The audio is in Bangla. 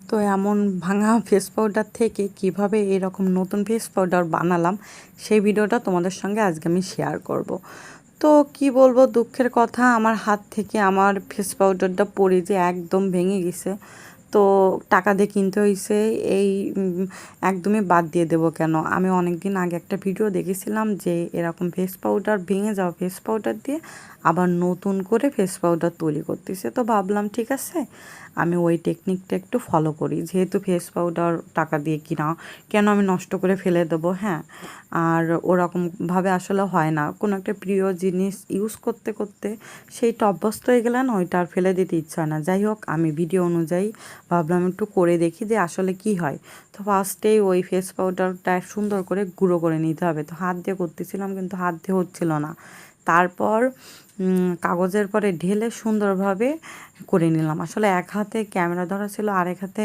তো এমন ভাঙা ফেস পাউডার থেকে কিভাবে এরকম নতুন ফেস পাউডার বানালাম সেই ভিডিওটা তোমাদের সঙ্গে আজকে আমি শেয়ার করব। তো কি বলবো, দুঃখের কথা, আমার হাত থেকে আমার ফেস পাউডারটা পড়ে যে একদম ভেঙে গেছে। তো টাকা দিয়ে কিনতে হয়েছে। এই একদমই বাদ দিয়ে দেবো কেন, আমি অনেক দিন আগে একটা ভিডিও দেখেছিলাম যে এরকম ফেস পাউডার, ভেঙে যাওয়া ফেস পাউডার দিয়ে আবার নতুন করে ফেস পাউডার তৈরি করতেছে। তো ভাবলাম ঠিক আছে, আমি ওই টেকনিকটা একটু ফলো করি, যেহেতু ফেস পাউডার টাকা দিয়ে কিনা, কেন আমি নষ্ট করে ফেলে দেবো। হ্যাঁ, আর ওরকমভাবে আসলে হয় না, কোনো একটা প্রিয় জিনিস ইউজ করতে করতে সেইটা অভ্যস্ত হয়ে গেলে না, ওইটা আর ফেলে দিতে ইচ্ছা হয় না। যাই হোক, আমি ভিডিও অনুযায়ী ভাবলাম একটু করে দেখি যে আসলে কি হয়। তো ফার্স্টেই ওই ফেস পাউডারটা সুন্দর করে গুঁড়ো করে নিতে হবে। তো হাত দিয়ে করতেছিলাম, কিন্তু হাত দিয়ে হচ্ছিল না। তারপর কাগজের পরে ঢেলে সুন্দরভাবে করে নিলাম। আসলে এক হাতে ক্যামেরা ধরা ছিল, আরেক হাতে